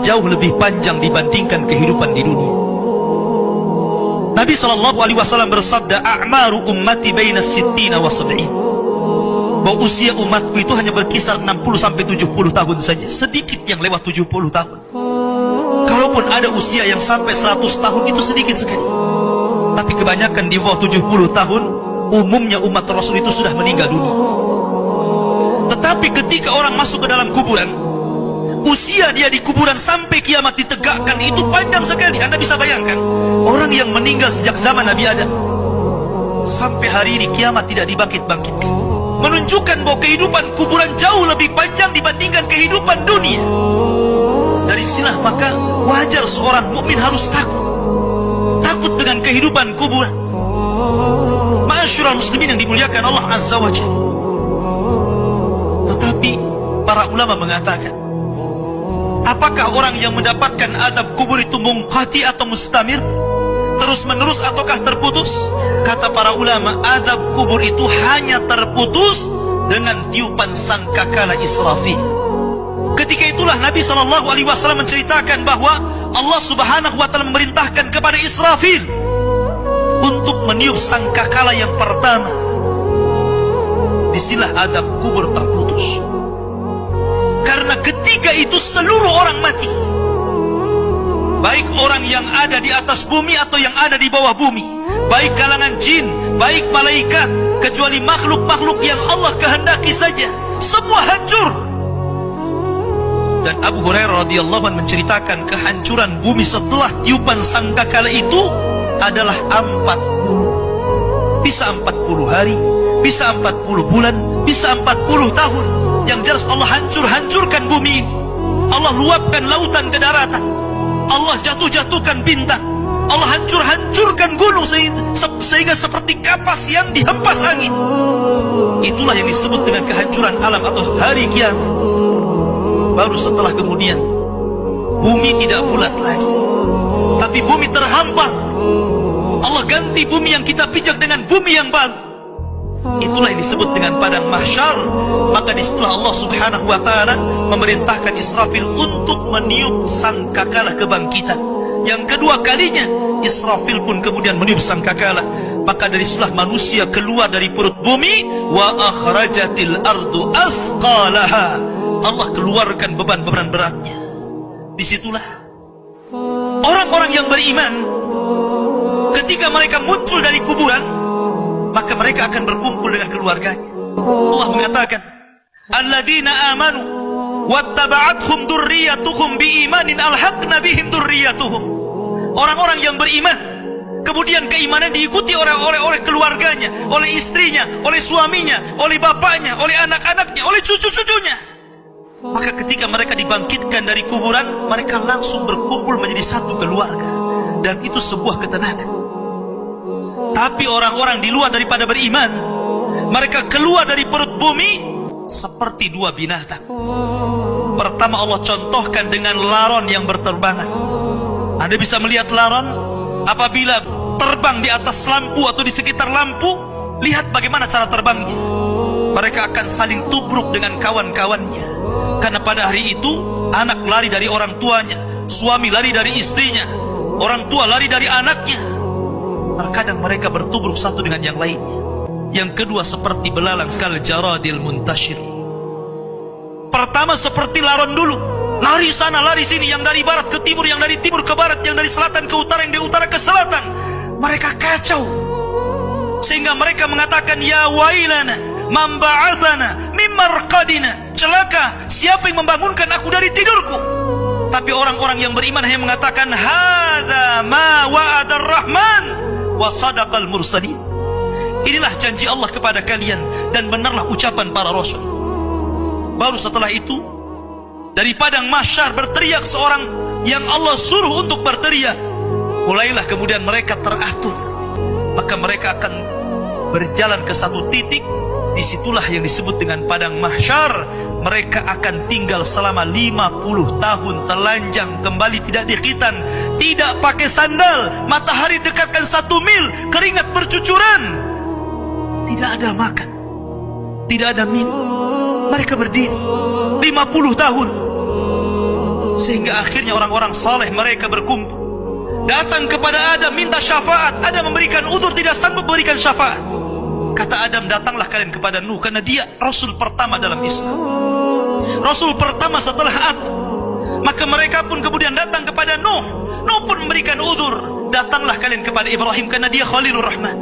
jauh lebih panjang dibandingkan kehidupan di dunia. Nabi SAW bersabda, a'maru ummati baina sittina wa sab'in, bahwa usia umatku itu hanya berkisar 60-70 tahun saja. Sedikit yang lewat 70 tahun. Kalaupun ada usia yang sampai 100 tahun, itu sedikit sekali. Tapi kebanyakan di bawah 70 tahun, umumnya umat Rasul itu sudah meninggal dunia. Tetapi ketika orang masuk ke dalam kuburan, usia dia di kuburan sampai kiamat ditegakkan itu panjang sekali. Anda bisa bayangkan, orang yang meninggal sejak zaman Nabi Adam sampai hari ini kiamat tidak dibangkit-bangkitkan, menunjukkan bahwa kehidupan kuburan jauh lebih panjang dibandingkan kehidupan dunia. Dari sinilah maka wajar seorang mukmin harus takut dengan kehidupan kuburan. Ma'asyiral muslimin yang dimuliakan Allah Azza wa Jalla. Tetapi para ulama mengatakan, apakah orang yang mendapatkan adab kubur itu munqati atau mustamir, terus menerus ataukah terputus? Kata para ulama, adab kubur itu hanya terputus dengan tiupan sangkakala Israfil. Ketika itulah Nabi SAW menceritakan bahwa Allah Subhanahu wa Ta'ala memerintahkan kepada Israfil untuk meniup sangkakala yang pertama. Disinilah adab kubur terputus. Karena ketika itu seluruh orang mati, baik orang yang ada di atas bumi atau yang ada di bawah bumi, baik kalangan jin, baik malaikat, kecuali makhluk-makhluk yang Allah kehendaki saja, semua hancur. Dan Abu Hurairah radhiyallahu anhu menceritakan kehancuran bumi setelah tiupan sangkakala itu adalah 40. Bisa 40 hari, bisa 40 bulan, bisa 40 tahun. Yang jelas Allah hancurkan bumi ini. Allah luapkan lautan ke daratan. Allah jatuhkan bintang. Allah hancurkan gunung sehingga seperti kapas yang dihempas angin. Itulah yang disebut dengan kehancuran alam atau hari kiamat. Baru setelah kemudian bumi tidak bulat lagi, tapi bumi terhampar. Allah ganti bumi yang kita pijak dengan bumi yang baru. Itulah yang disebut dengan padang mahsyar. Maka disitulah Allah Subhanahu wa Ta'ala memerintahkan Israfil untuk meniup sangkakala kebangkitan. Yang kedua kalinya Israfil pun kemudian meniup sangkakala. Maka dari situlah manusia keluar dari perut bumi. Wa akhrajatil ardu athqalaha. Allah keluarkan beban-beban beratnya. Disitulah orang-orang yang beriman, ketika mereka muncul dari kuburan, maka mereka akan berkumpul dengan keluarganya. Allah mengatakan, alladzina amanu wattaba'athum dzurriyyatuhum biimanin alhaqna bihim dzurriyyatuhum. Orang-orang yang beriman, kemudian keimanan diikuti oleh keluarganya, oleh istrinya, oleh suaminya, oleh bapaknya, oleh anak-anaknya, oleh cucu-cucunya. Maka ketika mereka dibangkitkan dari kuburan, mereka langsung berkumpul menjadi satu keluarga. Dan itu sebuah ketenangan. Tapi orang-orang di luar daripada beriman, mereka keluar dari perut bumi seperti dua binatang. Pertama Allah contohkan dengan laron yang berterbangan. Anda bisa melihat laron apabila terbang di atas lampu atau di sekitar lampu. Lihat bagaimana cara terbangnya. Mereka akan saling tubruk dengan kawan-kawannya. Karena pada hari itu anak lari dari orang tuanya, suami lari dari istrinya, orang tua lari dari anaknya. Terkadang mereka bertubruk satu dengan yang lainnya. Yang kedua seperti belalang kal jaradil muntashir. Pertama seperti laron dulu, lari sana lari sini, yang dari barat ke timur, yang dari timur ke barat, yang dari selatan ke utara, yang dari utara ke selatan. Mereka kacau sehingga mereka mengatakan, ya wailana man ba'atsana min marqadina. Celaka, siapa yang membangunkan aku dari tidurku? Tapi orang-orang yang beriman hanya mengatakan, hadza ma wa'adar rahman wa sadaqal mursalin. Inilah janji Allah kepada kalian dan benarlah ucapan para rasul. Baru setelah itu dari padang mahsyar berteriak seorang yang Allah suruh untuk berteriak. Mulailah kemudian mereka teratur. Maka mereka akan berjalan ke satu titik. Disitulah yang disebut dengan padang mahsyar. Mereka akan tinggal selama 50 tahun telanjang, kembali tidak dikhitan, tidak pakai sandal, matahari dekatkan 1 mil, keringat bercucuran, tidak ada makan, tidak ada minum. Mereka berdiri 50 tahun. Sehingga akhirnya orang-orang saleh mereka berkumpul, datang kepada Adam minta syafaat. Adam memberikan udzur, tidak sanggup memberikan syafaat. Kata Adam, datanglah kalian kepada Nuh, karena dia rasul pertama dalam Islam, rasul pertama setelah aku. Maka mereka pun kemudian datang kepada Nuh. Nuh pun memberikan udzur, datanglah kalian kepada Ibrahim, karena dia Khalilur Rahman.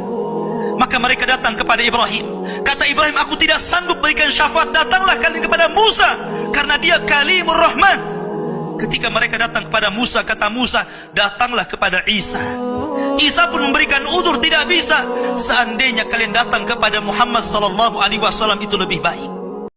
Maka mereka datang kepada Ibrahim. Kata Ibrahim, aku tidak sanggup berikan syafaat, datanglah kalian kepada Musa, karena dia Kalimur Rahman. Ketika mereka datang kepada Musa, kata Musa, datanglah kepada Isa. Isa pun memberikan udzur, tidak bisa. Seandainya kalian datang kepada Muhammad sallallahu alaihi wasallam itu lebih baik.